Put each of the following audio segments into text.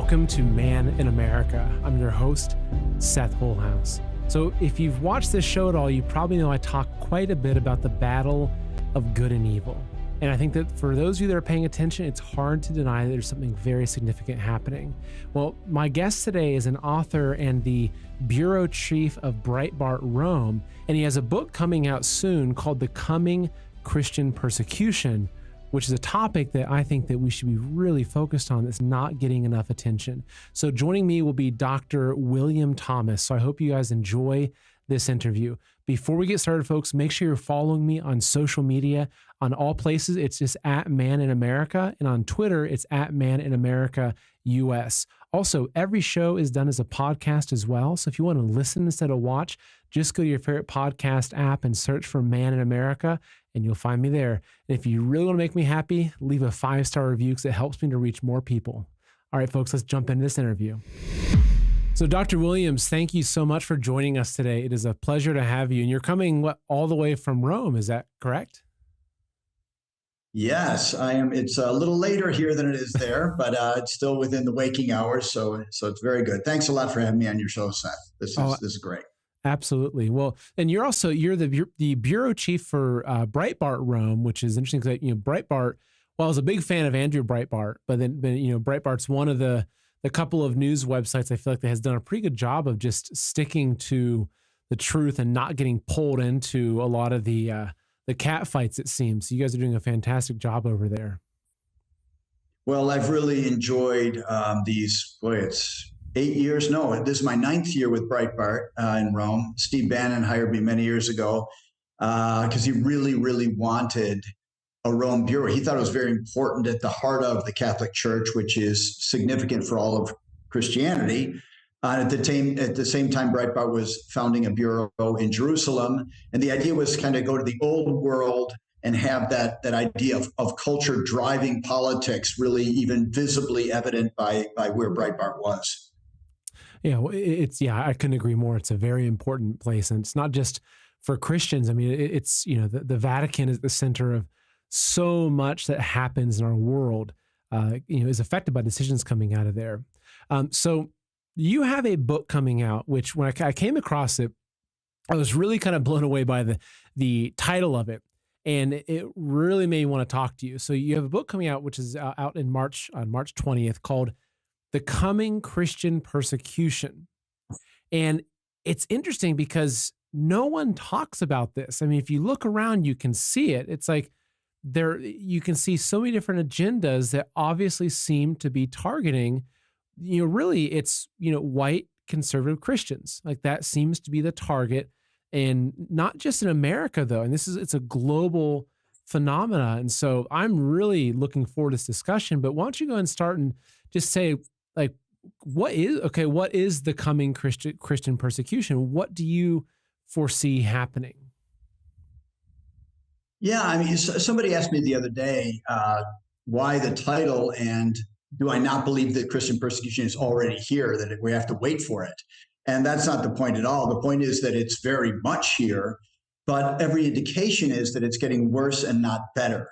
Welcome to Man in America. I'm your host, Seth Holhouse. So if you've watched this show at all, you probably know I talk quite a bit about the battle of good and evil. And I think that for those of you that are paying attention, it's hard to deny that there's something very significant happening. Well, my guest today is an author and the bureau chief of Breitbart Rome, and he has a book coming out soon called The Coming Christian Persecution, which is a topic that I think that we should be really focused on that's not getting enough attention. So joining me will be Dr. William Thomas. So I hope you guys enjoy this interview. Before we get started, folks, make sure you're following me on social media. On all places, it's just at Man in America. And on Twitter, it's at Man in America US. Also, every show is done as a podcast as well. So if you want to listen instead of watch, just go to your favorite podcast app and search for Man in America, and you'll find me there. And if you really want to make me happy, leave a 5-star review because it helps me to reach more people. All right, folks, let's jump into this interview. So Dr. Williams, thank you so much for joining us today. It is a pleasure to have you. And you're coming all the way from Rome, is that correct? Yes, I am. It's a little later here than it is there, but it's still within the waking hours. So it's very good. Thanks a lot for having me on your show, Seth. This is great. Absolutely. Well, and you're the bureau chief for Breitbart Rome, which is interesting because Breitbart. Well, I was a big fan of Andrew Breitbart, but then Breitbart's one of the couple of news websites I feel like that has done a pretty good job of just sticking to the truth and not getting pulled into a lot of the cat fights, it seems. So you guys are doing a fantastic job over there. Well, I've really enjoyed it's 8 years. No, this is my 9th year with Breitbart in Rome. Steve Bannon hired me many years ago because he really, really wanted a Rome bureau. He thought it was very important at the heart of the Catholic Church, which is significant for all of Christianity. At the same time, Breitbart was founding a bureau in Jerusalem, and the idea was kind of go to the old world and have that idea of culture driving politics really even visibly evident by where Breitbart was. Yeah, I couldn't agree more. It's a very important place, and it's not just for Christians. I mean, it's the Vatican is the center of so much that happens in our world. Is affected by decisions coming out of there. So you have a book coming out, which when I came across it, I was really kind of blown away by the title of it, and it really made me want to talk to you. So you have a book coming out, which is out on March 20th, called The Coming Christian Persecution. And it's interesting because no one talks about this. I mean, if you look around, you can see it. It's like you can see so many different agendas that obviously seem to be targeting, really it's, white conservative Christians. Like that seems to be the target, and not just in America though. And it's a global phenomena. And so I'm really looking forward to this discussion, but why don't you go and start and just say, like, what is the coming Christian persecution? What do you foresee happening? Yeah, I mean, somebody asked me the other day why the title, and do I not believe that Christian persecution is already here, that we have to wait for it? And that's not the point at all. The point is that it's very much here, but every indication is that it's getting worse and not better.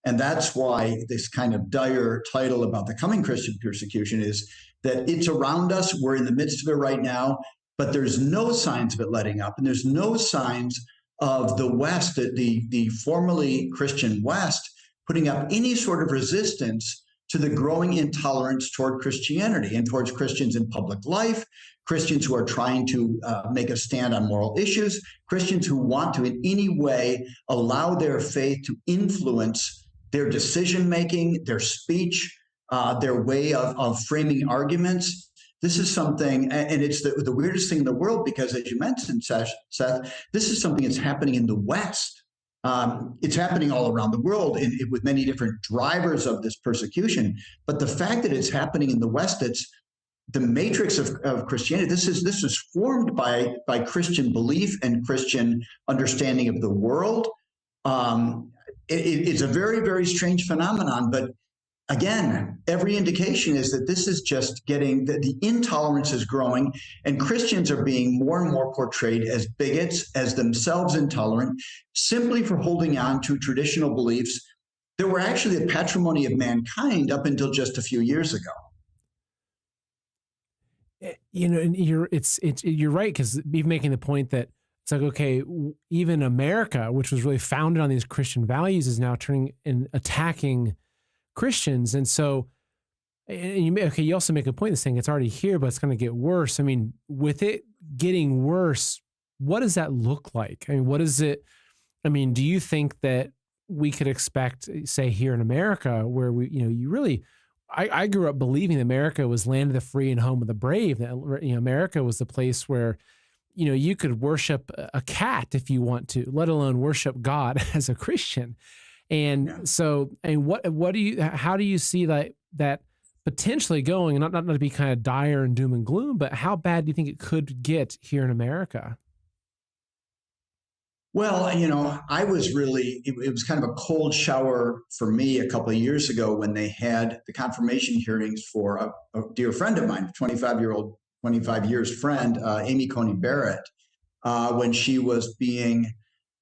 And that's why this kind of dire title about the coming Christian persecution is that it's around us. We're in the midst of it right now, but there's no signs of it letting up. And there's no signs of the West, the formerly Christian West, putting up any sort of resistance to the growing intolerance toward Christianity and towards Christians in public life, Christians who are trying to make a stand on moral issues, Christians who want to in any way allow their faith to influence their decision-making, their speech, their way of framing arguments. This is something, and it's the weirdest thing in the world because, as you mentioned, Seth, this is something that's happening in the West. It's happening all around the world with many different drivers of this persecution. But the fact that it's happening in the West, it's the matrix of Christianity. This is formed by Christian belief and Christian understanding of the world. It's a very, very strange phenomenon, but again, every indication is that this is just the intolerance is growing, and Christians are being more and more portrayed as bigots, as themselves intolerant, simply for holding on to traditional beliefs that were actually the patrimony of mankind up until just a few years ago. And you're right, because you're making the point that it's like, okay, even America, which was really founded on these Christian values, is now turning and attacking Christians. And so, you also make a point of saying it's already here, but it's going to get worse. I mean, with it getting worse, what does that look like? I mean, what is it? I mean, do you think that we could expect, say, here in America, where I grew up believing that America was land of the free and home of the brave, that, America was the place where, you could worship a cat if you want to, let alone worship God as a Christian. And so, and how do you see that potentially going, and not to be kind of dire and doom and gloom, but how bad do you think it could get here in America? Well, I was it was kind of a cold shower for me a couple of years ago when they had the confirmation hearings for a dear friend of mine, 25 years friend, Amy Coney Barrett, when she was being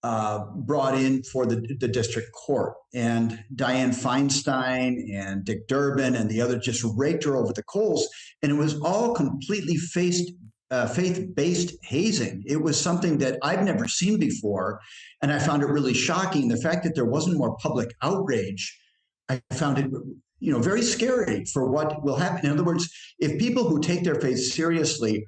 brought in for the district court. And Dianne Feinstein and Dick Durbin and the others just raked her over the coals. And it was all completely faith-based hazing. It was something that I've never seen before. And I found it really shocking. The fact that there wasn't more public outrage, I found it very scary for what will happen. In other words, if people who take their faith seriously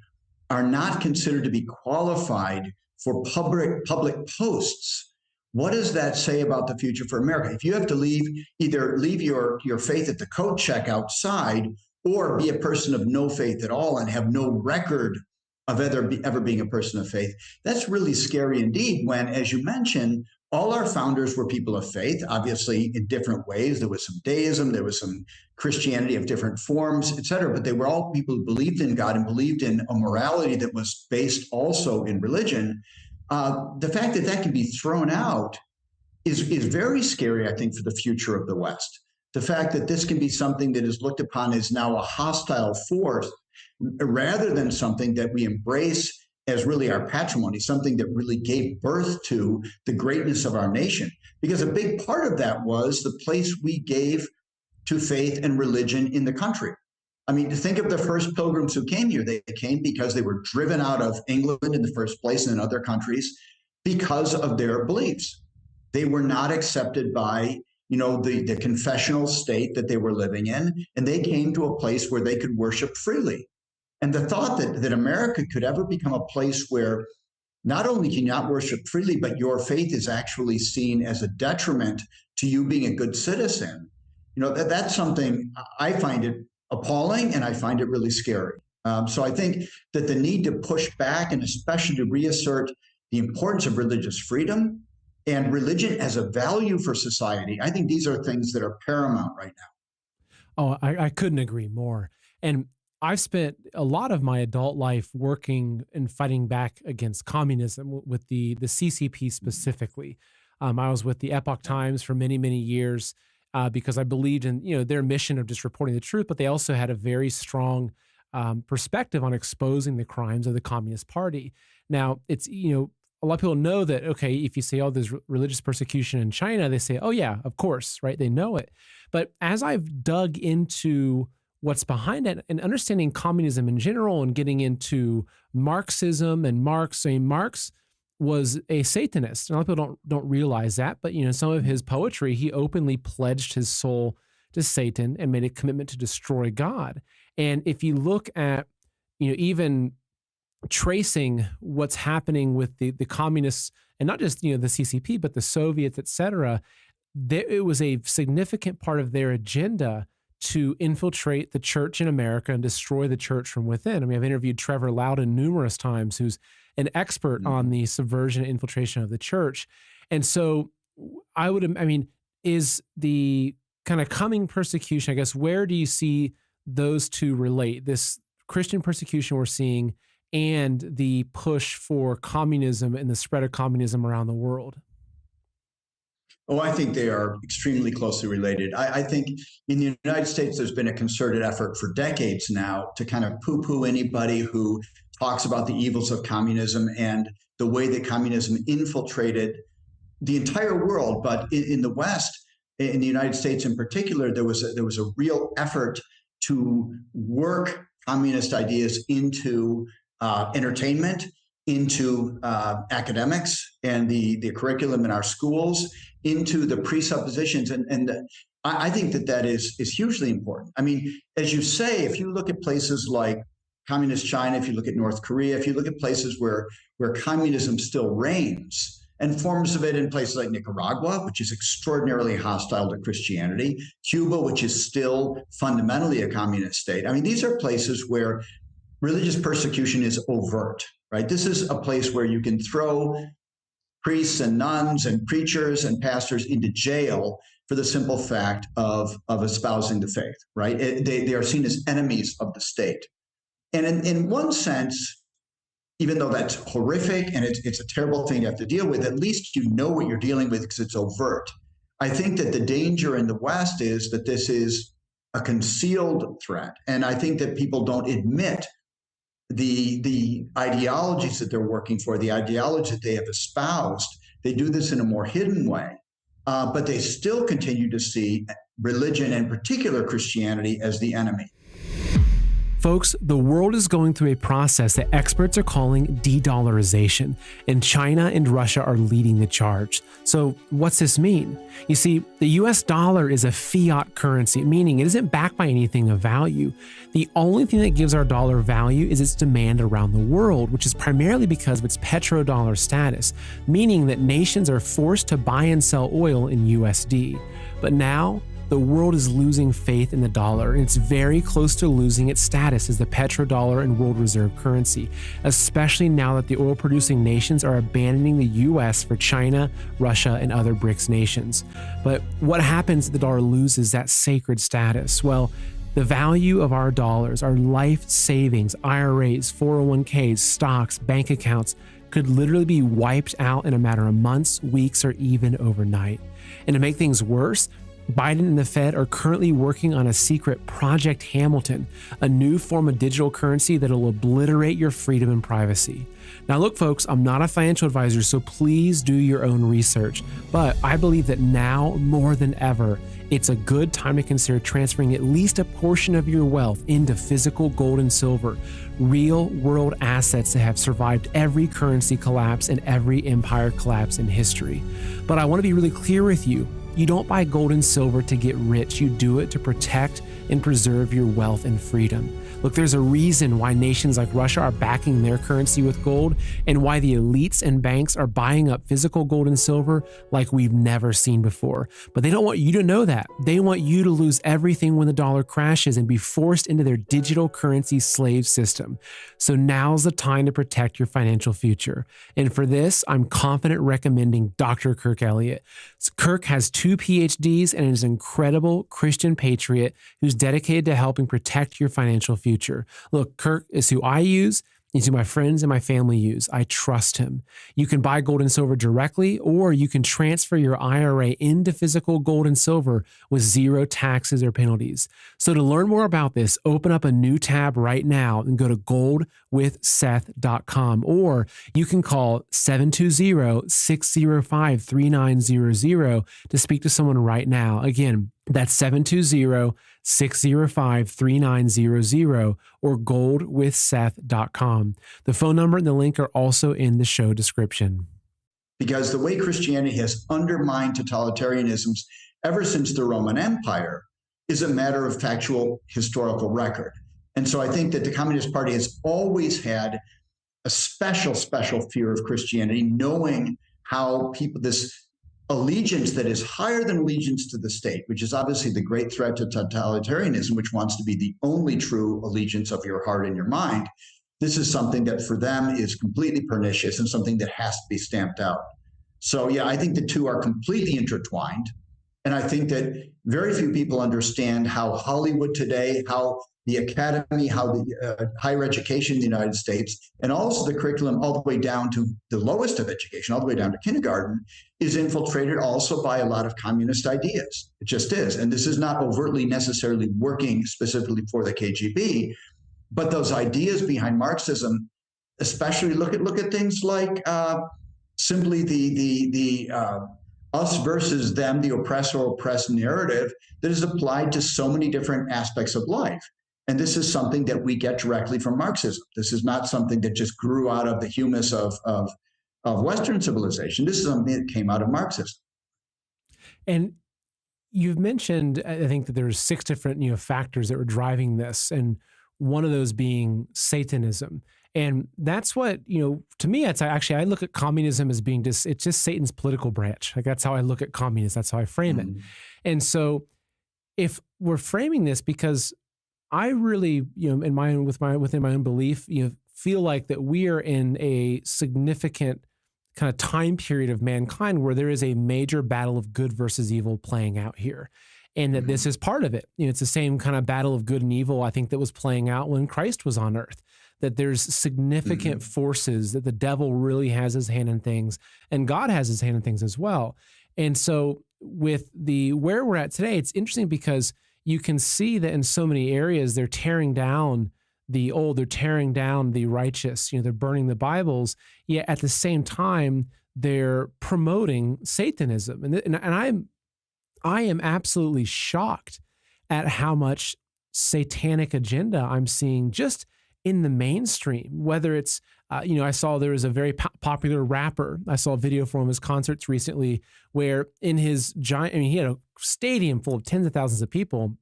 are not considered to be qualified for public posts, what does that say about the future for America? If you have to either leave your faith at the coat check outside, or be a person of no faith at all and have no record of ever being a person of faith, that's really scary indeed. When, as you mentioned, all our founders were people of faith, obviously in different ways. There was some deism, there was some Christianity of different forms, et cetera, but they were all people who believed in God and believed in a morality that was based also in religion. The fact that that can be thrown out is very scary, I think, for the future of the West. The fact that this can be something that is looked upon as now a hostile force, rather than something that we embrace as really our patrimony, something that really gave birth to the greatness of our nation. Because a big part of that was the place we gave to faith and religion in the country. I mean, to think of the first pilgrims who came here. They came because they were driven out of England in the first place and in other countries because of their beliefs. They were not accepted by the confessional state that they were living in, and they came to a place where they could worship freely. And the thought that America could ever become a place where not only can you not worship freely, but your faith is actually seen as a detriment to you being a good citizen, that's something I find it appalling, and I find it really scary. So I think that the need to push back, and especially to reassert the importance of religious freedom and religion as a value for society, I think these are things that are paramount right now. Oh, I couldn't agree more. And I've spent a lot of my adult life working and fighting back against communism with the CCP specifically. I was with the Epoch Times for many, many years because I believed in their mission of just reporting the truth, but they also had a very strong perspective on exposing the crimes of the Communist Party. Now, it's a lot of people know that, okay, if you say, oh, there's religious persecution in China, they say, oh yeah, of course, right? They know it. But as I've dug into what's behind it and understanding communism in general and getting into Marxism and Marx was a Satanist. A lot of people don't realize that, but some of his poetry, he openly pledged his soul to Satan and made a commitment to destroy God. And if you look at, even tracing what's happening with the communists, and not just the CCP, but the Soviets, et cetera, it was a significant part of their agenda to infiltrate the church in America and destroy the church from within. I mean, I've interviewed Trevor Loudon numerous times, who's an expert on the subversion and infiltration of the church. And so is the kind of coming persecution, I guess, where do you see those two relate? This Christian persecution we're seeing and the push for communism and the spread of communism around the world? Oh, I think they are extremely closely related. I think in the United States, there's been a concerted effort for decades now to kind of poo-poo anybody who talks about the evils of communism and the way that communism infiltrated the entire world. But in the West, in the United States in particular, there was a real effort to work communist ideas into entertainment, into academics and the curriculum in our schools, into the presuppositions. And I think that is hugely important. I mean, as you say, if you look at places like communist China, if you look at North Korea, if you look at places where communism still reigns, and forms of it in places like Nicaragua, which is extraordinarily hostile to Christianity, Cuba, which is still fundamentally a communist state. I mean, these are places where religious persecution is overt, right? This is a place where you can throw priests and nuns and preachers and pastors into jail for the simple fact of espousing the faith, right? They are seen as enemies of the state. And in one sense, even though that's horrific and it's a terrible thing to have to deal with, at least you know what you're dealing with because it's overt. I think that the danger in the West is that this is a concealed threat. And I think that people don't admit the ideologies that they're working for, the ideology that they have espoused. They do this in a more hidden way, but they still continue to see religion, and in particular Christianity, as the enemy. Folks, the world is going through a process that experts are calling de-dollarization, and China and Russia are leading the charge. So what's this mean? You see, the US dollar is a fiat currency, meaning it isn't backed by anything of value. The only thing that gives our dollar value is its demand around the world, which is primarily because of its petrodollar status, meaning that nations are forced to buy and sell oil in USD. But now, the world is losing faith in the dollar, and it's very close to losing its status as the petrodollar and world reserve currency, especially now that the oil-producing nations are abandoning the US for China, Russia, and other BRICS nations. But what happens if the dollar loses that sacred status? Well, the value of our dollars, our life savings, IRAs, 401ks, stocks, bank accounts, could literally be wiped out in a matter of months, weeks, or even overnight. And to make things worse, Biden and the Fed are currently working on a secret Project Hamilton, a new form of digital currency that'll obliterate your freedom and privacy. Now look folks, I'm not a financial advisor, so please do your own research, but I believe that now more than ever, it's a good time to consider transferring at least a portion of your wealth into physical gold and silver, real world assets that have survived every currency collapse and every empire collapse in history. But I want to be really clear with you. You don't buy gold and silver to get rich. You do it to protect and preserve your wealth and freedom. Look, there's a reason why nations like Russia are backing their currency with gold, and why the elites and banks are buying up physical gold and silver like we've never seen before. But they don't want you to know that. They want you to lose everything when the dollar crashes and be forced into their digital currency slave system. So now's the time to protect your financial future. And for this, I'm confident recommending Dr. Kirk Elliott. Kirk has 2 PhDs and is an incredible Christian patriot who's dedicated to helping protect your financial future. Look, Kirk is who I use. He's who my friends and my family use. I trust him. You can buy gold and silver directly, or you can transfer your IRA into physical gold and silver with 0 taxes or penalties. So to learn more about this, open up a new tab right now and go to goldwithseth.com, or you can call 720-605-3900 to speak to someone right now. Again, that's 720-605-3900 or goldwithseth.com. The phone number and the link are also in the show description. Because the way Christianity has undermined totalitarianisms ever since the Roman Empire is a matter of factual historical record. And so I think that the Communist Party has always had a special fear of Christianity, knowing how people, this allegiance that is higher than allegiance to the state, which is obviously the great threat to totalitarianism, which wants to be the only true allegiance of your heart and your mind. This is something that for them is completely pernicious and something that has to be stamped out. So yeah, I think the two are completely intertwined. And I think that very few people understand how Hollywood today, how the academy, how the higher education in the United States, and also the curriculum all the way down to the lowest of education, all the way down to kindergarten, is infiltrated also by a lot of communist ideas. It just is. And this is not overtly necessarily working specifically for the KGB, but those ideas behind Marxism, especially look at things like simply the us versus them, the oppressor-oppressed narrative that is applied to so many different aspects of life. And this is something that we get directly from Marxism. This is not something that just grew out of the humus of Western civilization. This is something that came out of Marxism. And you've mentioned, I think, that there's 6 different, factors that were driving this, and one of those being Satanism. And that's what, to me, it's actually, I look at communism as being it's just Satan's political branch. Like, that's how I look at communism. That's how I frame it. And so if we're framing this, because I really, within my own belief, feel like that we are in a significant kind of time period of mankind where there is a major battle of good versus evil playing out here. And that this is part of it. It's the same kind of battle of good and evil, I think, that was playing out when Christ was on earth. That there's significant forces, that the devil really has his hand in things, and God has his hand in things as well. And so with where we're at today, it's interesting because you can see that in so many areas, they're tearing down the old, they're tearing down the righteous, they're burning the Bibles, yet at the same time, they're promoting Satanism. And I am absolutely shocked at how much satanic agenda I'm seeing just in the mainstream, whether it's, I saw there was a very popular rapper. I saw a video from his concerts recently where in his giant, he had a stadium full of tens of thousands of people,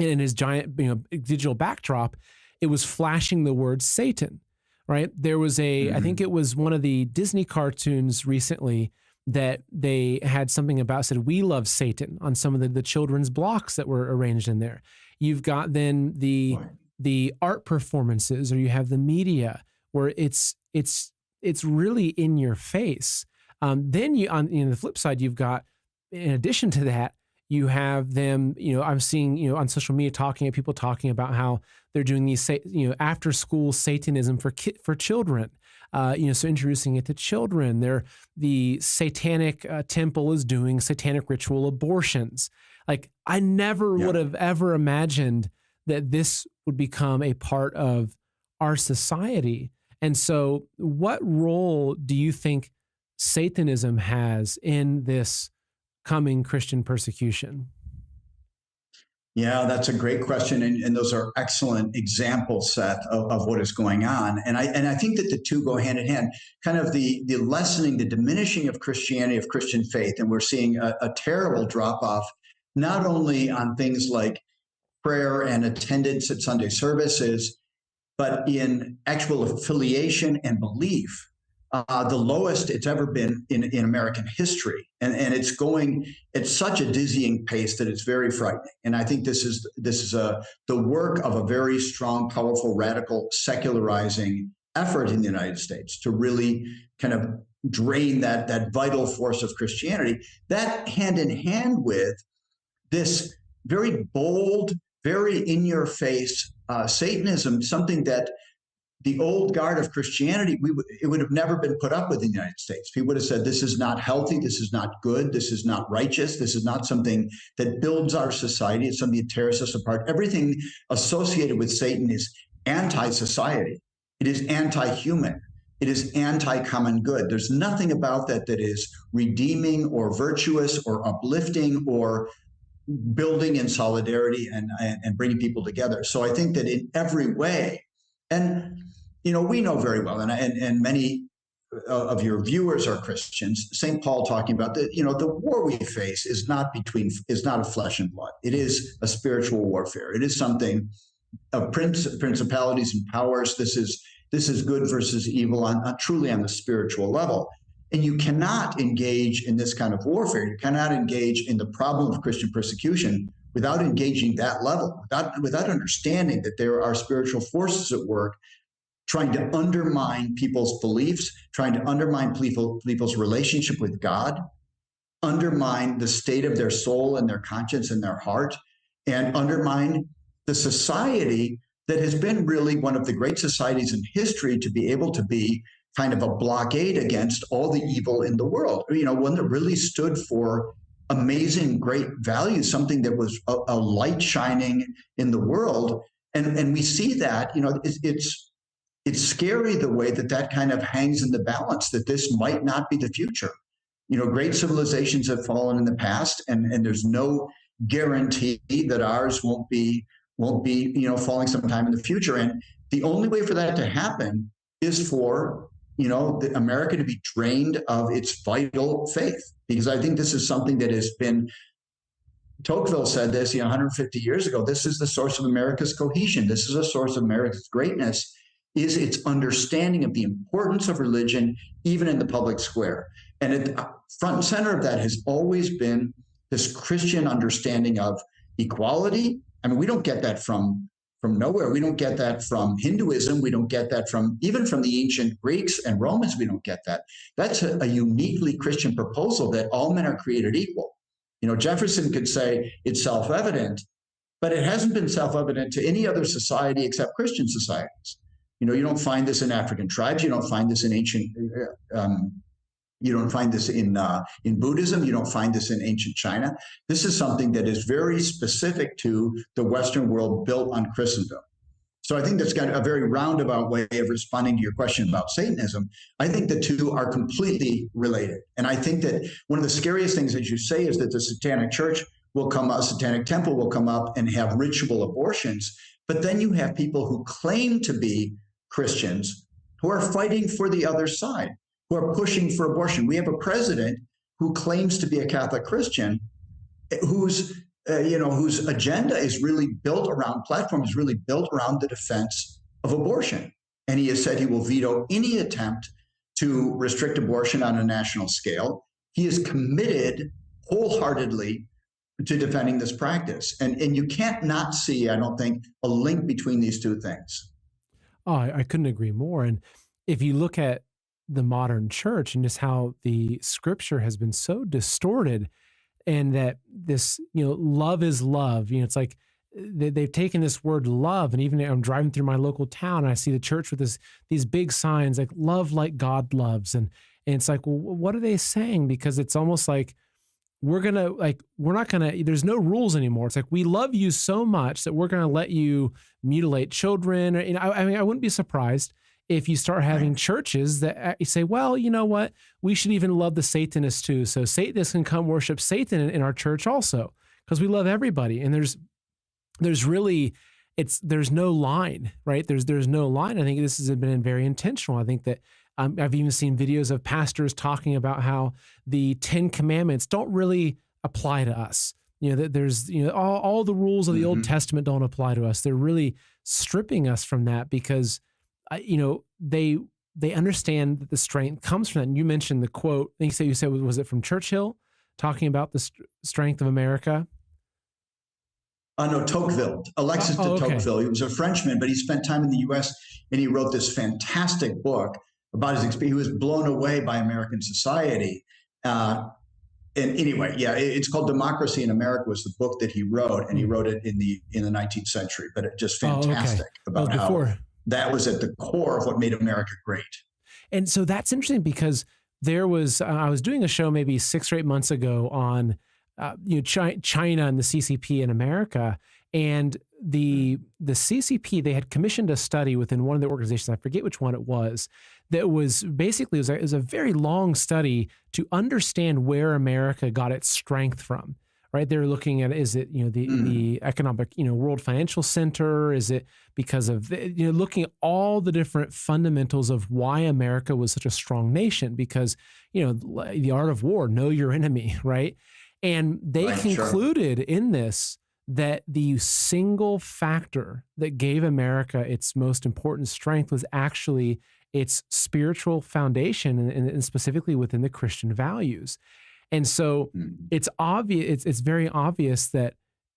and in his giant, digital backdrop, it was flashing the word Satan, right? There was I think it was one of the Disney cartoons recently that they had something about, said, "We love Satan" on some of the children's blocks that were arranged in there. You've got then the art performances, or you have the media where it's really in your face. Then on the flip side, you've got, in addition to that, you have them, I'm seeing, on social media people talking about how they're doing these, after school Satanism for children. So introducing it to children. The satanic temple is doing satanic ritual abortions. Like, I never would have ever imagined that this would become a part of our society. And so what role do you think Satanism has in this coming Christian persecution? Yeah, that's a great question. And those are excellent examples, Seth, of what is going on. And I think that the two go hand in hand, kind of the lessening, the diminishing of Christianity, of Christian faith. And we're seeing a terrible drop off, not only on things like prayer and attendance at Sunday services, but in actual affiliation and belief. The lowest it's ever been in American history. And it's going at such a dizzying pace that it's very frightening. And I think this is the work of a very strong, powerful, radical, secularizing effort in the United States to really kind of drain that vital force of Christianity. That hand in hand with this very bold, very in-your-face Satanism, something that the old guard of Christianity, it would have never been put up with in the United States. People would have said, this is not healthy, this is not good, this is not righteous, this is not something that builds our society, it's something that tears us apart. Everything associated with Satan is anti-society. It is anti-human. It is anti-common good. There's nothing about that is redeeming or virtuous or uplifting or building in solidarity and bringing people together. So I think that in every way, and we know very well, and many of your viewers are Christians. St. Paul talking about the war we face is not of flesh and blood. It is a spiritual warfare. It is something of principalities and powers. This is good versus evil truly on the spiritual level. And you cannot engage in this kind of warfare. You cannot engage in the problem of Christian persecution without engaging that level, without understanding that there are spiritual forces at work trying to undermine people's beliefs, trying to undermine people's relationship with God, undermine the state of their soul and their conscience and their heart, and undermine the society that has been really one of the great societies in history to be able to be kind of a blockade against all the evil in the world. One that really stood for amazing, great values, something that was a light shining in the world. And we see that, it's scary the way that kind of hangs in the balance, that this might not be the future. Great civilizations have fallen in the past, and there's no guarantee that ours won't be won't be, falling sometime in the future. And the only way for that to happen is for, America to be drained of its vital faith. Because I think this is something that has been, Tocqueville said this, 150 years ago, this is the source of America's cohesion. This is a source of America's greatness, is its understanding of the importance of religion, even in the public square. And at the front and center of that has always been this Christian understanding of equality. I mean, we don't get that from nowhere. We don't get that from Hinduism. We don't get that even from the ancient Greeks and Romans. We don't get that. That's a uniquely Christian proposal, that all men are created equal. Jefferson could say it's self-evident, but it hasn't been self-evident to any other society except Christian societies. You don't find this in African tribes. You don't find this in ancient. You don't find this in Buddhism. You don't find this in ancient China. This is something that is very specific to the Western world built on Christendom. So I think that's got a very roundabout way of responding to your question about Satanism. I think the two are completely related. And I think that one of the scariest things, as you say, is that the Satanic Church will come up, Satanic Temple will come up and have ritual abortions. But then you have people who claim to be Christians who are fighting for the other side, who are pushing for abortion. We have a president who claims to be a Catholic Christian, whose agenda is really built around, platform is really built around the defense of abortion. And he has said he will veto any attempt to restrict abortion on a national scale. He is committed wholeheartedly to defending this practice. And you can't not see, I don't think, a link between these two things. Oh, I couldn't agree more. And if you look at the modern church and just how the scripture has been so distorted, and that this, love is love, it's like they've taken this word love. And even I'm driving through my local town and I see the church with these big signs like love like God loves. And it's like, well, what are they saying? Because it's almost like, we're not going to, there's no rules anymore. It's like, we love you so much that we're going to let you mutilate children. I mean, I wouldn't be surprised if you start having churches that you say, well, you know what, we should even love the Satanists too. So Satanists can come worship Satan in our church also, because we love everybody. And there's really, there's no line, right? There's no line. I think this has been very intentional. I think that I've even seen videos of pastors talking about how the 10 Commandments don't really apply to us. That there's, all the rules of the Old Testament don't apply to us. They're really stripping us from that because, they understand that the strength comes from that. And you mentioned the quote, I think you said, was it from Churchill talking about the strength of America? No, Tocqueville, Alexis de Tocqueville. He was a Frenchman, but he spent time in the U.S. and he wrote this fantastic book about his experience. He was blown away by American society. And anyway, it's called Democracy in America was the book that he wrote, and he wrote it in the 19th century, but it's just fantastic about how that was at the core of what made America great. And so that's interesting because there was, I was doing a show maybe 6 or 8 months ago on, China and the CCP in America. And the CCP, they had commissioned a study within one of the organizations, I forget which one it was, that was basically, it was a very long study to understand where America got its strength from, right? They're looking at, is it, the economic, World Financial Center? Is it because of, looking at all the different fundamentals of why America was such a strong nation? Because, the art of war, know your enemy, right? And they concluded in this that the single factor that gave America its most important strength was actually its spiritual foundation, and specifically within the Christian values. And so it's obvious, it's very obvious that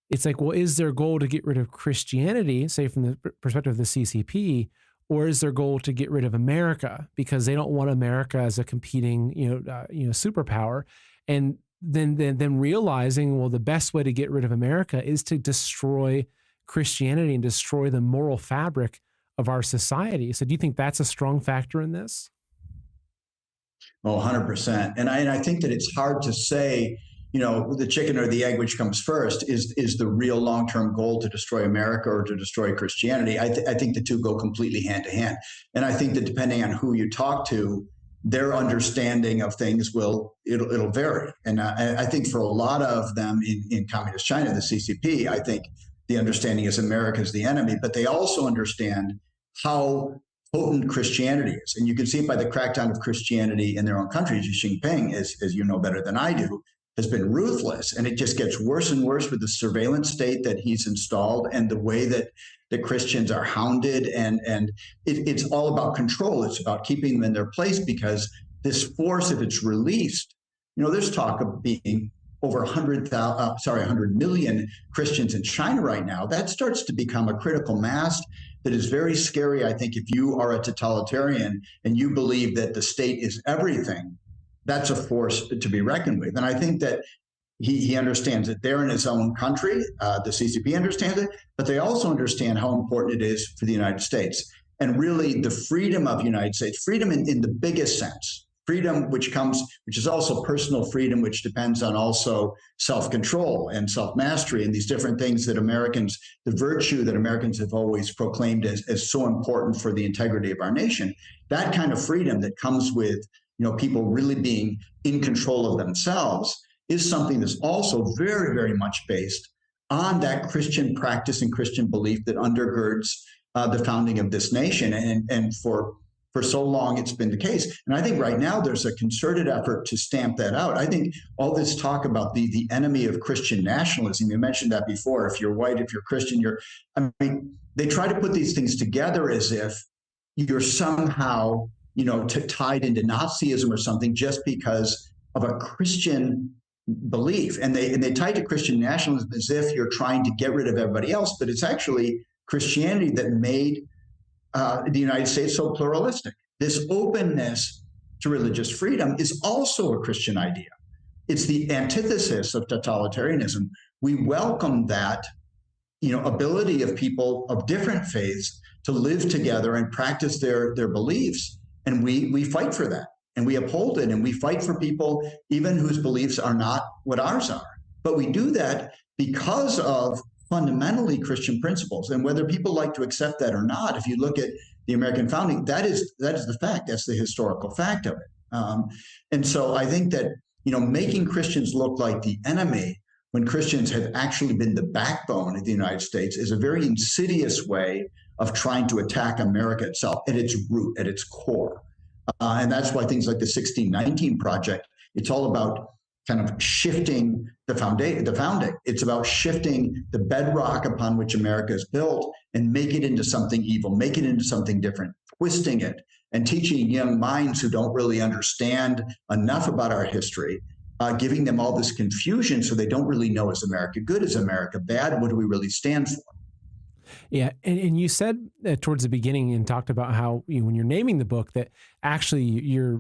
it's like, well, is their goal to get rid of Christianity, say from the perspective of the CCP, or is their goal to get rid of America because they don't want America as a competing, superpower? And then realizing, well, the best way to get rid of America is to destroy Christianity and destroy the moral fabric of our society. So do you think that's a strong factor in this? Oh, 100%. And I think that it's hard to say, the chicken or the egg, which comes first, is the real long-term goal to destroy America or to destroy Christianity. I think the two go completely hand to hand. And I think that depending on who you talk to, their understanding of things it'll vary. And I think for a lot of them in communist China, the CCP, I think the understanding is America is the enemy, but they also understand how potent Christianity is. And you can see it by the crackdown of Christianity in their own country. Xi Jinping, as you know better than I do, has been ruthless. And it just gets worse and worse with the surveillance state that he's installed and the way that the Christians are hounded. And it's all about control. It's about keeping them in their place, because this force, if it's released, there's talk of being over 100 million Christians in China right now. That starts to become a critical mass that is very scary. I think if you are a totalitarian and you believe that the state is everything, that's a force to be reckoned with. And I think that he understands it there in his own country. The CCP understands it, but they also understand how important it is for the United States. And really the freedom of the United States, freedom in the biggest sense, freedom which is also personal freedom, which depends on also self-control and self-mastery and these different things that the virtue that Americans have always proclaimed as so important for the integrity of our nation. That kind of freedom that comes with people really being in control of themselves is something that's also very, very much based on that Christian practice and Christian belief that undergirds the founding of this nation. And for so long, it's been the case. And I think right now there's a concerted effort to stamp that out. I think all this talk about the enemy of Christian nationalism, you mentioned that before, if you're white, if you're Christian, they try to put these things together as if you're somehow, tied into Nazism or something just because of a Christian belief. And they tie to Christian nationalism as if you're trying to get rid of everybody else, but it's actually Christianity that made the United States so pluralistic. This openness to religious freedom is also a Christian idea. It's the antithesis of totalitarianism. We welcome that, ability of people of different faiths to live together and practice their beliefs. And we fight for that, and we uphold it, and we fight for people even whose beliefs are not what ours are. But we do that because of fundamentally Christian principles. And whether people like to accept that or not, if you look at the American founding, that is the fact. That's the historical fact of it. And so I think that, making Christians look like the enemy when Christians have actually been the backbone of the United States is a very insidious way of trying to attack America itself at its root, at its core. And that's why things like the 1619 Project, it's all about kind of shifting the founding. It's about shifting the bedrock upon which America is built and make it into something evil, make it into something different, twisting it and teaching young minds who don't really understand enough about our history, giving them all this confusion so they don't really know, is America good, is America bad, what do we really stand for? Yeah, and you said towards the beginning and talked about how when you're naming the book that actually your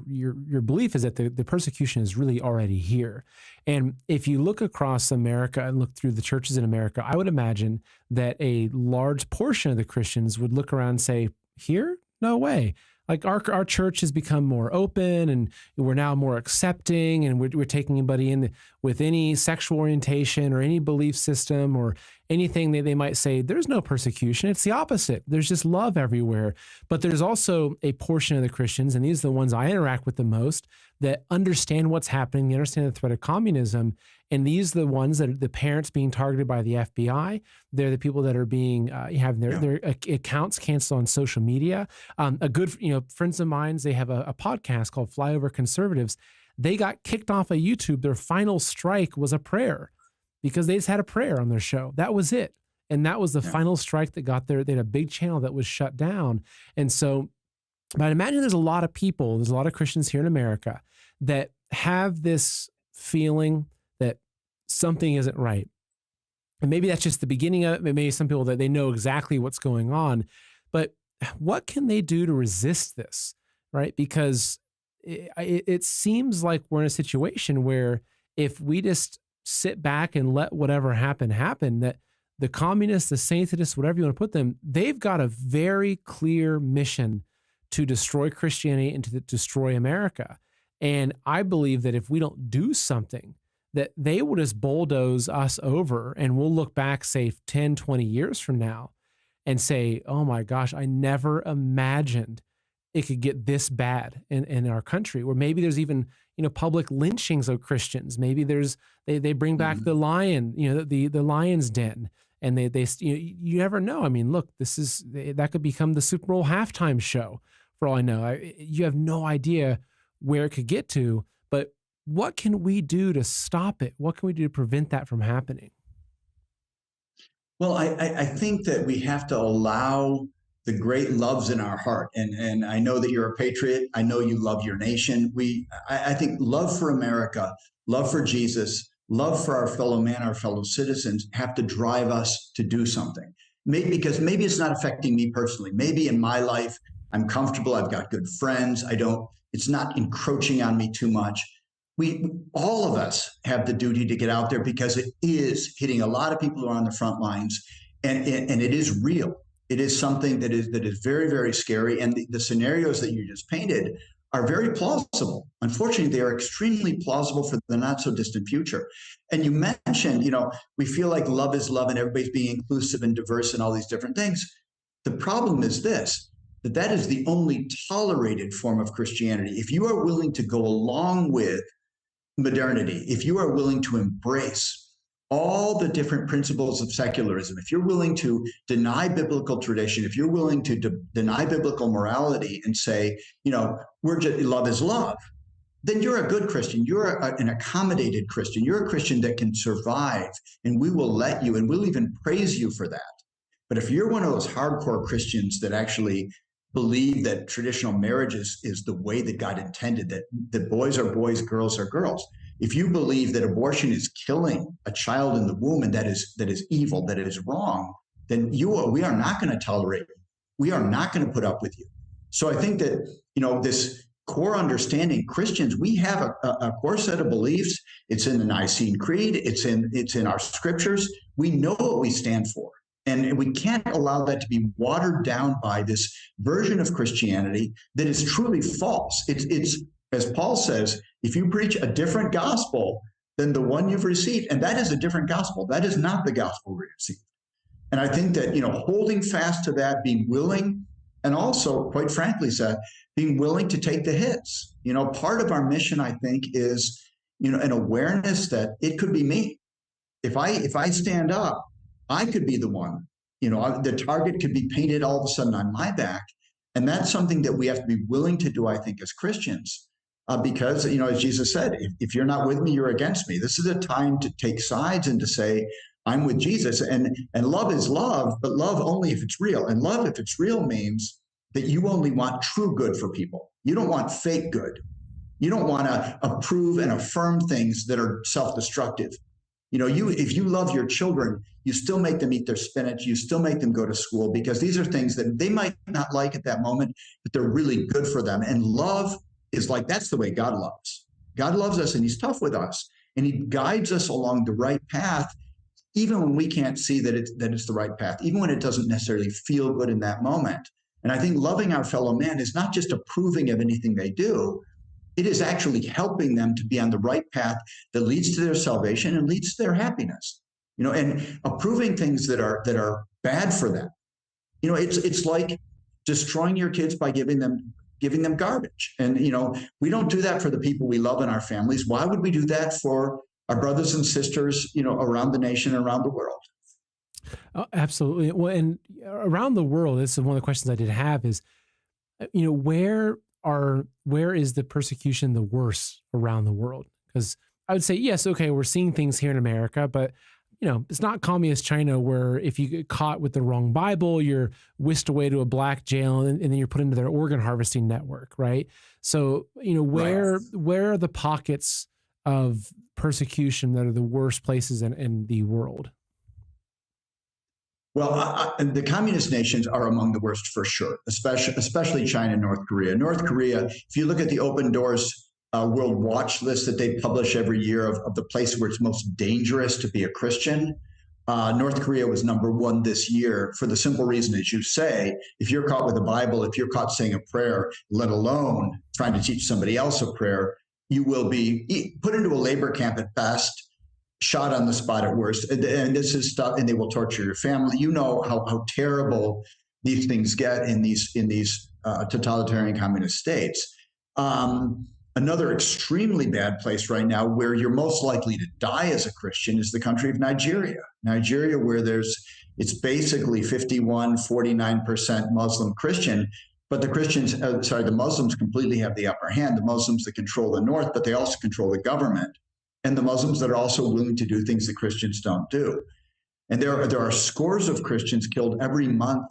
belief is that the persecution is really already here. And if you look across America and look through the churches in America, I would imagine that a large portion of the Christians would look around and say, here? No way. Like our church has become more open and we're now more accepting, and we're taking anybody in with any sexual orientation or any belief system or anything that they might say. There's no persecution. It's the opposite. There's just love everywhere. But there's also a portion of the Christians, and these are the ones I interact with the most, that understand what's happening. They understand the threat of communism. And these are the ones that are the parents being targeted by the FBI. They're the people that are being having their accounts canceled on social media. A good friends of mine, they have a podcast called Flyover Conservatives. They got kicked off of YouTube. Their final strike was a prayer because they just had a prayer on their show. That was it. And that was the final strike that got there. They had a big channel that was shut down. And so, but I imagine there's a lot of people, there's a lot of Christians here in America that have this feeling that something isn't right. And maybe that's just the beginning of it. Maybe some people that they know exactly what's going on, but what can they do to resist this, right? Because it seems like we're in a situation where if we just sit back and let whatever happen, that the communists, the Satanists, whatever you want to put them, they've got a very clear mission to destroy Christianity and to destroy America. And I believe that if we don't do something, that they will just bulldoze us over, and we'll look back, say 10, 20 years from now and say, oh my gosh, I never imagined it could get this bad in our country, where maybe there's even, public lynchings of Christians. Maybe they bring back the lion, the lion's den, and you never know. I mean, look, that could become the Super Bowl halftime show for all I know. You have no idea where it could get to, but what can we do to stop it? What can we do to prevent that from happening? Well, I think that we have to allow the great loves in our heart. And I know that you're a patriot. I know you love your nation. I think love for America, love for Jesus, love for our fellow man, our fellow citizens have to drive us to do something. Because maybe it's not affecting me personally. Maybe in my life, I'm comfortable. I've got good friends. It's not encroaching on me too much. All of us have the duty to get out there because it is hitting a lot of people who are on the front lines, and it is real. It is something that is very, very scary, and the scenarios that you just painted are very plausible. Unfortunately, they are extremely plausible for the not so distant future. And you mentioned, we feel like love is love, and everybody's being inclusive and diverse and all these different things. The problem is this: that is the only tolerated form of Christianity. If you are willing to go along with modernity, if you are willing to embrace all the different principles of secularism, if you're willing to deny biblical tradition, if you're willing to deny biblical morality and say, love is love, then you're a good Christian. You're an accommodated Christian. You're a Christian that can survive, and we will let you, and we'll even praise you for that. But if you're one of those hardcore Christians that actually believe that traditional marriage is the way that God intended, that boys are boys, girls are girls. If you believe that abortion is killing a child in the womb and that is evil, that is wrong, then we are not going to tolerate you. We are not going to put up with you. So I think that, this core understanding, Christians, we have a core set of beliefs. It's in the Nicene Creed. It's in our scriptures. We know what we stand for. And we can't allow that to be watered down by this version of Christianity that is truly false. It's as Paul says, if you preach a different gospel than the one you've received, and that is a different gospel, that is not the gospel we received. And I think that, holding fast to that, being willing, and also, quite frankly, Seth, being willing to take the hits. Part of our mission, I think, is, an awareness that it could be me. If I stand up, I could be the one, the target could be painted all of a sudden on my back. And that's something that we have to be willing to do, I think, as Christians, because, as Jesus said, if you're not with me, you're against me. This is a time to take sides and to say, I'm with Jesus. And love is love, but love only if it's real. And love, if it's real, means that you only want true good for people. You don't want fake good. You don't want to approve and affirm things that are self-destructive. If you love your children, you still make them eat their spinach, you still make them go to school, because these are things that they might not like at that moment, but they're really good for them. And love is that's the way God loves. God loves us, and he's tough with us, and he guides us along the right path, even when we can't see that it's the right path, even when it doesn't necessarily feel good in that moment. And I think loving our fellow man is not just approving of anything they do. It is actually helping them to be on the right path that leads to their salvation and leads to their happiness. And approving things that are bad for them. It's like destroying your kids by giving them garbage. And we don't do that for the people we love in our families. Why would we do that for our brothers and sisters, around the nation, around the world? Oh, absolutely. Well, and around the world, this is one of the questions I did have is, where is the persecution the worst around the world? Because I would say, yes, okay, we're seeing things here in America, but it's not communist China where if you get caught with the wrong Bible, you're whisked away to a black jail and then you're put into their organ harvesting network, right? So, where are the pockets of persecution that are the worst places in the world? Well, the communist nations are among the worst for sure, especially China and North Korea. North Korea, if you look at the Open Doors World Watch list that they publish every year of the place where it's most dangerous to be a Christian, North Korea was number one this year for the simple reason, as you say, if you're caught with a Bible, if you're caught saying a prayer, let alone trying to teach somebody else a prayer, you will be put into a labor camp at best, shot on the spot at worst. And this is stuff, and they will torture your family. You know how terrible these things get in these totalitarian communist states. Another extremely bad place right now where you're most likely to die as a Christian is the country of Nigeria. Nigeria, where it's basically 49% Muslim Christian, but the Muslims completely have the upper hand, the Muslims that control the north, but they also control the government, and the Muslims that are also willing to do things that Christians don't do. And there are scores of Christians killed every month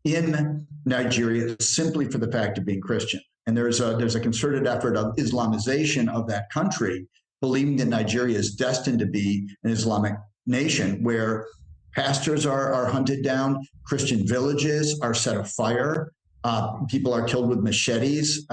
in Nigeria simply for the fact of being Christian. And there's a concerted effort of Islamization of that country, believing that Nigeria is destined to be an Islamic nation where pastors are hunted down, Christian villages are set afire, people are killed with machetes.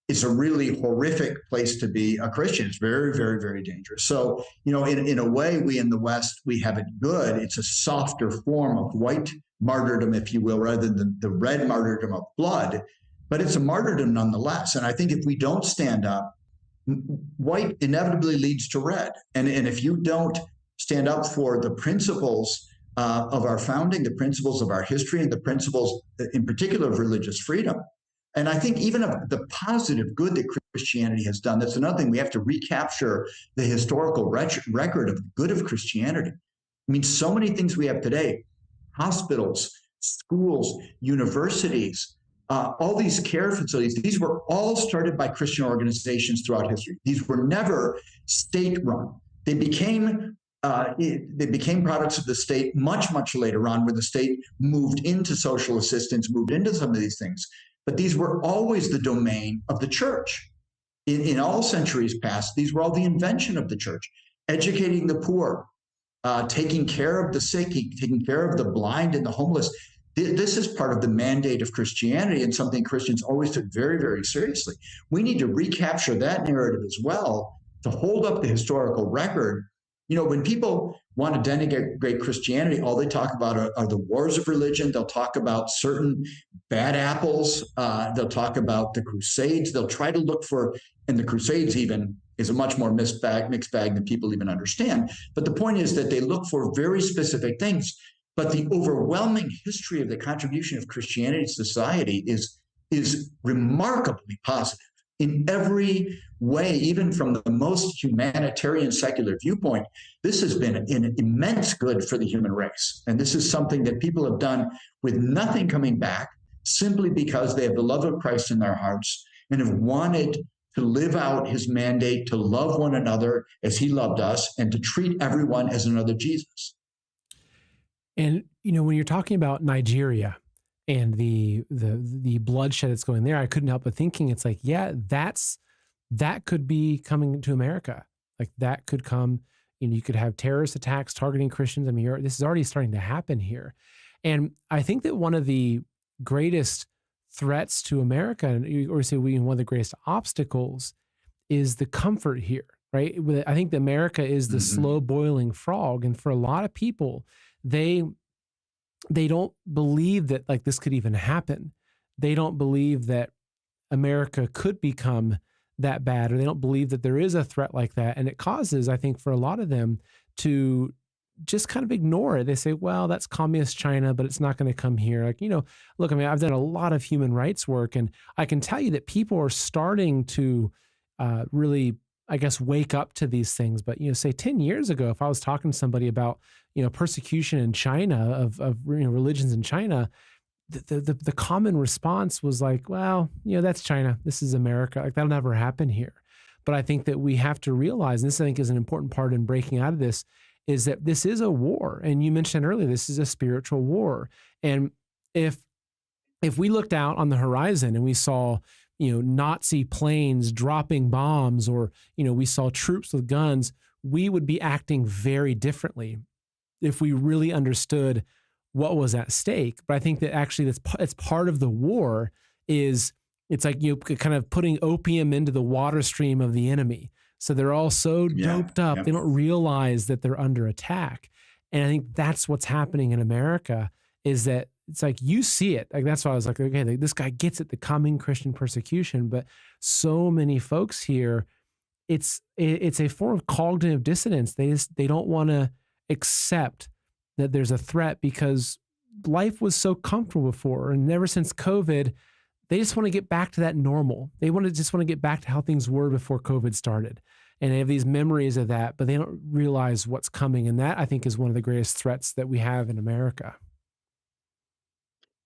It's a really horrific place to be a Christian. It's very, very, very dangerous. So, in a way, we in the West, we have it good. It's a softer form of white martyrdom, if you will, rather than the red martyrdom of blood. But it's a martyrdom nonetheless. And I think if we don't stand up, white inevitably leads to red. And if you don't stand up for the principles of our founding, the principles of our history, and the principles in particular of religious freedom, and I think even of the positive good that Christianity has done, that's another thing. We have to recapture the historical record of the good of Christianity. I mean, so many things we have today, hospitals, schools, universities, all these care facilities, these were all started by Christian organizations throughout history. These were never state-run. They became products of the state much, much later on, where the state moved into social assistance, moved into some of these things. But these were always the domain of the church. In all centuries past, these were all the invention of the church. Educating the poor, taking care of the sick, taking care of the blind and the homeless. This is part of the mandate of Christianity and something Christians always took very, very seriously. We need to recapture that narrative as well to hold up the historical record. When people want to denigrate Christianity, all they talk about are the wars of religion. They'll talk about certain bad apples. They'll talk about the Crusades. They'll try to look for, and the Crusades even is a much more mixed bag than people even understand. But the point is that they look for very specific things. But the overwhelming history of the contribution of Christianity to society is remarkably positive in every way, even from the most humanitarian secular viewpoint. This has been an immense good for the human race. And this is something that people have done with nothing coming back, simply because they have the love of Christ in their hearts and have wanted to live out his mandate to love one another as he loved us and to treat everyone as another Jesus. And, when you're talking about Nigeria and the bloodshed that's going there, I couldn't help but thinking, it's like, yeah, that could be coming to America. Like that could come, you could have terrorist attacks targeting Christians. I mean, this is already starting to happen here. And I think that one of the greatest threats to America, or say one of the greatest obstacles, is the comfort here, right? I think that America is the slow boiling frog. And for a lot of people, they don't believe that like this could even happen. They don't believe that America could become that bad, or they don't believe that there is a threat like that. And it causes, I think, for a lot of them to just kind of ignore it. They say, well, that's communist China, but it's not going to come here. Like, look, I mean, I've done a lot of human rights work, and I can tell you that people are starting to really, I guess, wake up to these things. But, say 10 years ago, if I was talking to somebody about, persecution in China of religions in China, the common response was like, well, that's China. This is America. Like that'll never happen here. But I think that we have to realize, and this I think is an important part in breaking out of this, is that this is a war. And you mentioned earlier, this is a spiritual war. And if we looked out on the horizon and we saw, Nazi planes dropping bombs, or, we saw troops with guns, we would be acting very differently if we really understood what was at stake. But I think that actually it's part of the war. It's like kind of putting opium into the water stream of the enemy. So they're all so doped up, they don't realize that they're under attack. And I think that's what's happening in America, is that it's like you see it. Like that's why I was like, okay, this guy gets it, the coming Christian persecution. But so many folks here, it's a form of cognitive dissonance. They don't want to accept that there's a threat because life was so comfortable before. And ever since COVID, they just want to get back to that normal. They just want to get back to how things were before COVID started. And they have these memories of that, but they don't realize what's coming. And that, I think, is one of the greatest threats that we have in America.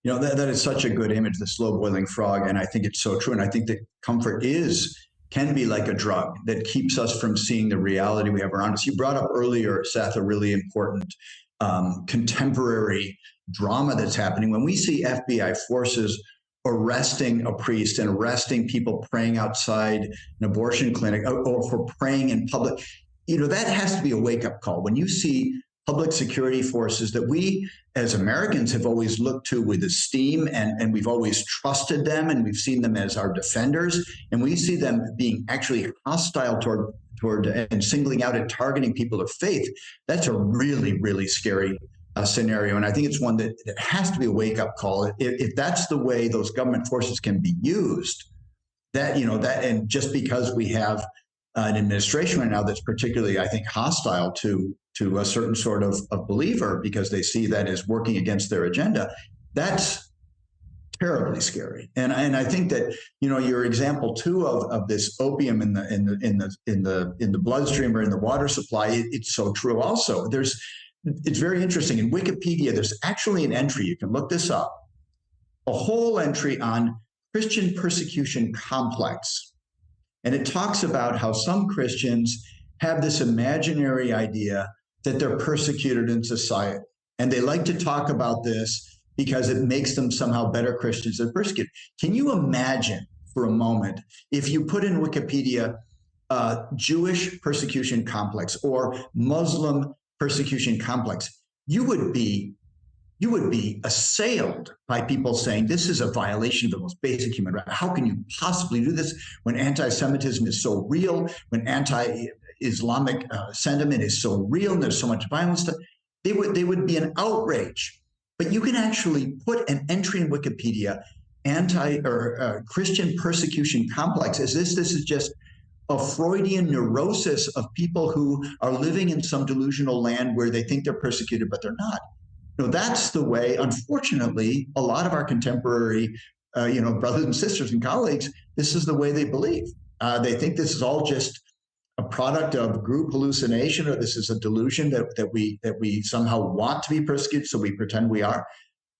That is such a good image, the slow boiling frog. And I think it's so true. And I think that comfort can be like a drug that keeps us from seeing the reality we have around us. You brought up earlier, Seth, a really important contemporary drama that's happening. When we see FBI forces arresting a priest and arresting people praying outside an abortion clinic or for praying in public, that has to be a wake-up call. When you see public security forces that we as Americans have always looked to with esteem and we've always trusted them and we've seen them as our defenders, and we see them being actually hostile toward and singling out and targeting people of faith, that's a really, really scary scenario. And I think it's one that has to be a wake-up call. If that's the way those government forces can be used, and just because we have an administration right now that's particularly, I think, hostile to a certain sort of believer because they see that as working against their agenda, that's terribly scary. And I think that your example too of this opium in the bloodstream or in the water supply, it's so true. Also, it's very interesting. In Wikipedia, there's actually an entry, you can look this up, a whole entry on Christian persecution complex. And it talks about how some Christians have this imaginary idea that they're persecuted in society. And they like to talk about this because it makes them somehow better Christians than persecuted. Can you imagine for a moment if you put in Wikipedia Jewish persecution complex or Muslim persecution complex, you would be assailed by people saying this is a violation of the most basic human right. How can you possibly do this when anti-Semitism is so real, when anti-Islamic sentiment is so real, and there's so much violence? They would be an outrage. But you can actually put an entry in Wikipedia, Christian persecution complex, as this is just a Freudian neurosis of people who are living in some delusional land where they think they're persecuted, but they're not. That's the way, unfortunately, a lot of our contemporary, brothers and sisters and colleagues, this is the way they believe. They think this is all just a product of group hallucination, or this is a delusion that we somehow want to be persecuted, so we pretend we are.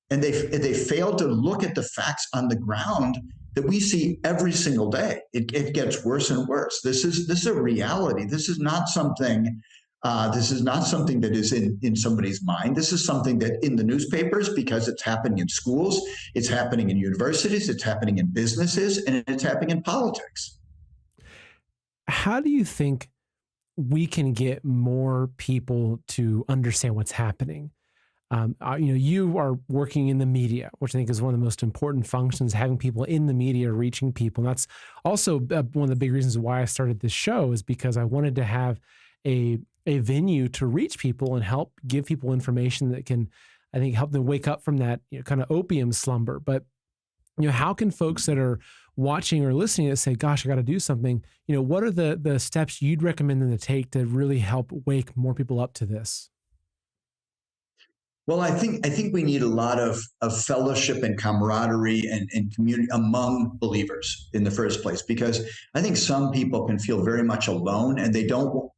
And they fail to look at the facts on the ground that we see every single day. It gets worse and worse. This is a reality. This is not something that is in somebody's mind. This is something that in the newspapers, because it's happening in schools, it's happening in universities, it's happening in businesses, and it's happening in politics. How do you think we can get more people to understand what's happening? You are working in the media, which I think is one of the most important functions, having people in the media reaching people. And that's also one of the big reasons why I started this show, is because I wanted to have a venue to reach people and help give people information that can, I think, help them wake up from that kind of opium slumber. But how can folks that are watching or listening that say, gosh, I got to do something, what are the steps you'd recommend them to take to really help wake more people up to this? Well, I think we need a lot of fellowship and camaraderie and community among believers in the first place, because I think some people can feel very much alone and they don't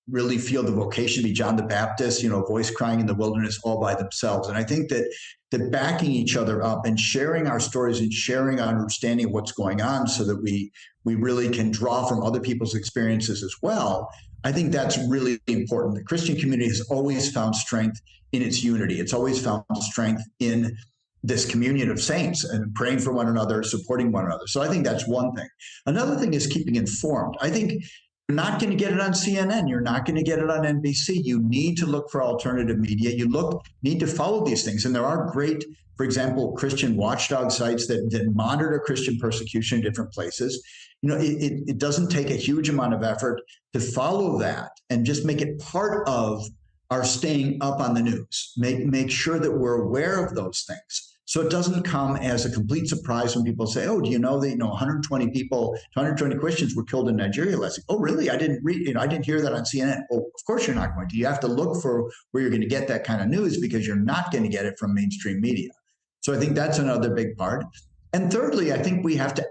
really feel the vocation to be John the Baptist, voice crying in the wilderness all by themselves. And I think that backing each other up and sharing our stories and sharing our understanding of what's going on so that we really can draw from other people's experiences as well, I think that's really important. The Christian community has always found strength in its unity. It's always found strength in this communion of saints and praying for one another, supporting one another. So I think that's one thing. Another thing is keeping informed. I think you're not going to get it on CNN. You're not going to get it on NBC. You need to look for alternative media. Need to follow these things. And there are great, for example, Christian watchdog sites that monitor Christian persecution in different places. It doesn't take a huge amount of effort to follow that and just make it part of our staying up on the news. Make sure that we're aware of those things. So it doesn't come as a complete surprise when people say, oh, do you know that 120 Christians were killed in Nigeria last week? Oh, really? I didn't read, I didn't hear that on CNN. Oh, of course you're not going to. You have to look for where you're going to get that kind of news, because you're not going to get it from mainstream media. So I think that's another big part. And thirdly, I think we have to,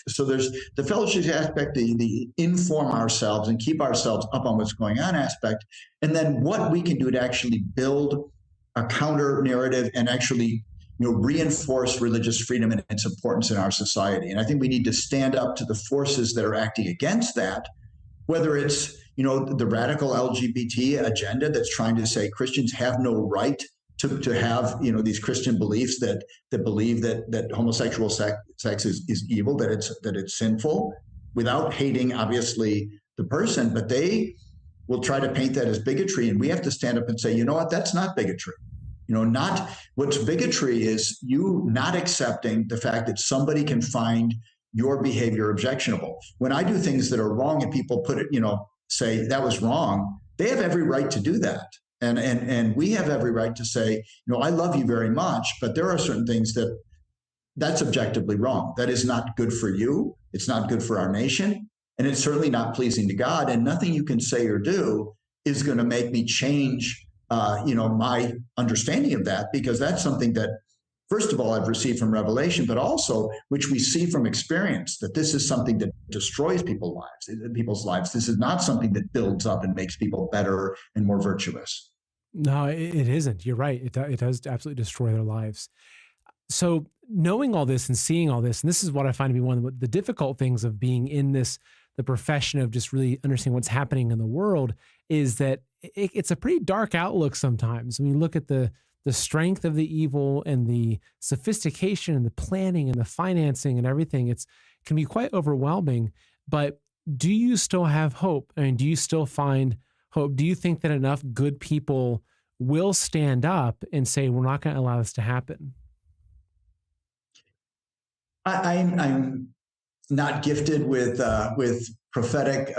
so there's the fellowship aspect, the inform ourselves and keep ourselves up on what's going on aspect, and then what we can do to actually build a counter narrative and actually reinforce religious freedom and its importance in our society. And I think we need to stand up to the forces that are acting against that, whether it's the radical LGBT agenda that's trying to say Christians have no right to have these Christian beliefs that believe that homosexual sex is evil, that it's sinful, without hating obviously the person, but they will try to paint that as bigotry, and we have to stand up and say, you know what, that's not bigotry. Not what's bigotry is you not accepting the fact that somebody can find your behavior objectionable. When I do things that are wrong and people put it, say that was wrong, they have every right to do that. And we have every right to say, I love you very much, but there are certain things that's objectively wrong. That is not good for you. It's not good for our nation. And it's certainly not pleasing to God. And nothing you can say or do is going to make me change my understanding of that, because that's something that, first of all, I've received from revelation, but also which we see from experience, that this is something that destroys people's lives. This is not something that builds up and makes people better and more virtuous. No, it isn't. You're right. It does absolutely destroy their lives. So knowing all this and seeing all this, and this is what I find to be one of the difficult things of being in the profession of just really understanding what's happening in the world, is that it's a pretty dark outlook sometimes. When you look at the strength of the evil and the sophistication and the planning and the financing and everything, it can be quite overwhelming. But do you still have hope? I mean, do you still find hope? Do you think that enough good people will stand up and say, we're not going to allow this to happen? I'm not gifted with prophetic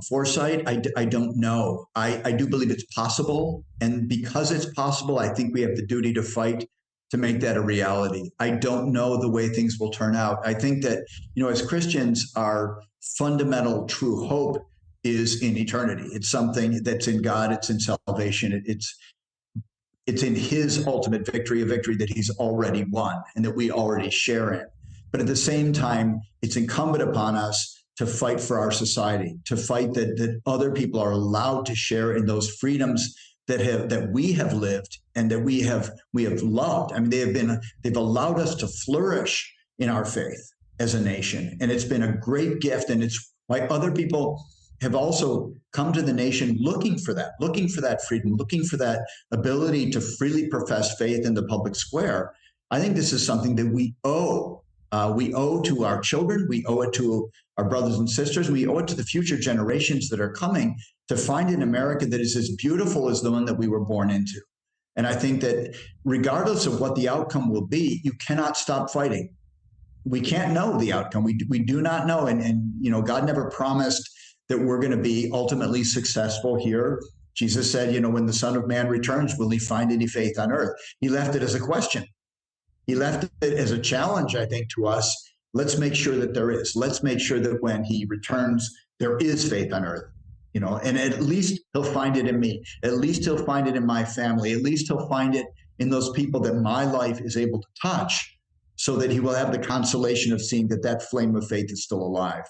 foresight. I don't know. I do believe it's possible. And because it's possible, I think we have the duty to fight to make that a reality. I don't know the way things will turn out. I think that, as Christians, our fundamental true hope is in eternity. It's something that's in God. It's in salvation. It's in his ultimate victory, a victory that he's already won and that we already share in. But at the same time, it's incumbent upon us to fight for our society, to fight that other people are allowed to share in those freedoms that we have lived and that we have loved. I mean, they've allowed us to flourish in our faith as a nation, and it's been a great gift. And it's why other people have also come to the nation looking for that freedom, looking for that ability to freely profess faith in the public square. I think this is something that we owe. We owe to our children, we owe it to our brothers and sisters, we owe it to the future generations that are coming to find an America that is as beautiful as the one that we were born into. And I think that regardless of what the outcome will be, you cannot stop fighting. We can't know the outcome. We do not know. And God never promised that we're going to be ultimately successful here. Jesus said, when the Son of Man returns, will he find any faith on earth? He left it as a question. He left it as a challenge, I think, to us. Let's make sure that there is. Let's make sure that when he returns, there is faith on earth, and at least he'll find it in me. At least he'll find it in my family. At least he'll find it in those people that my life is able to touch, so that he will have the consolation of seeing that flame of faith is still alive.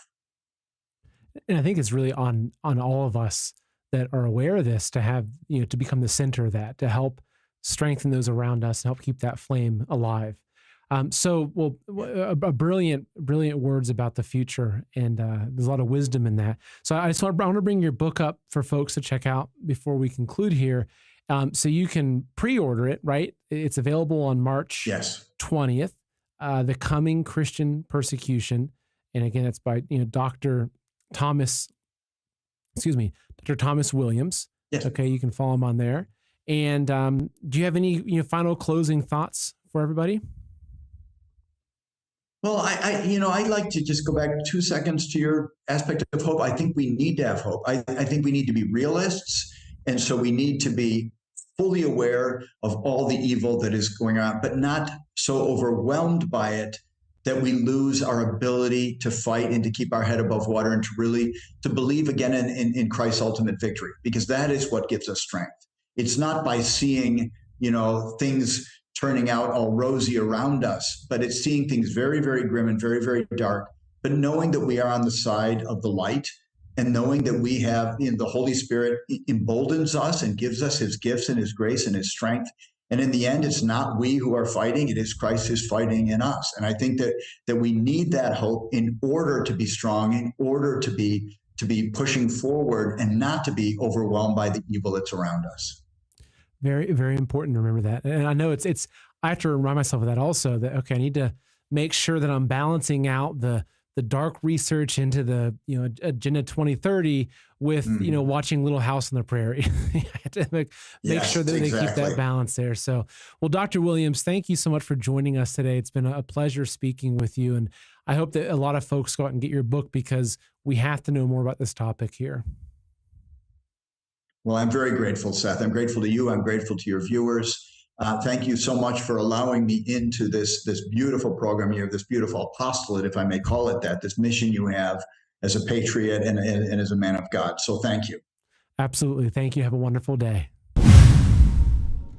And I think it's really on all of us that are aware of this to have, to become the center of that, to help strengthen those around us and help keep that flame alive. Brilliant words about the future. And there's a lot of wisdom in that. So I want to bring your book up for folks to check out before we conclude here. So you can pre-order it, right? It's available on March 20th, The Coming Christian Persecution. And again, it's by, Dr. Thomas Williams. Yes. Okay. You can follow him on there. And do you have any final closing thoughts for everybody? Well, I like to just go back 2 seconds to your aspect of hope. I think we need to have hope. I think we need to be realists. And so we need to be fully aware of all the evil that is going on, but not so overwhelmed by it that we lose our ability to fight and to keep our head above water and to believe again in Christ's ultimate victory, because that is what gives us strength. It's not by seeing, things turning out all rosy around us, but it's seeing things very, very grim and very, very dark, but knowing that we are on the side of the light and knowing that we have, the Holy Spirit emboldens us and gives us his gifts and his grace and his strength. And in the end, it's not we who are fighting, it is Christ who's fighting in us. And I think that we need that hope in order to be strong, in order to be pushing forward and not to be overwhelmed by the evil that's around us. Very, very important to remember that. And I know I have to remind myself of that also, that, okay, I need to make sure that I'm balancing out the dark research into the, Agenda 2030 with, watching Little House on the Prairie. I have to make sure that they keep that balance there. So, well, Dr. Williams, thank you so much for joining us today. It's been a pleasure speaking with you. And I hope that a lot of folks go out and get your book, because we have to know more about this topic here. Well, I'm very grateful, Seth. I'm grateful to you. I'm grateful to your viewers. Thank you so much for allowing me into this beautiful program. You have this beautiful apostolate, if I may call it that, this mission you have as a patriot and as a man of God. So thank you. Absolutely. Thank you. Have a wonderful day.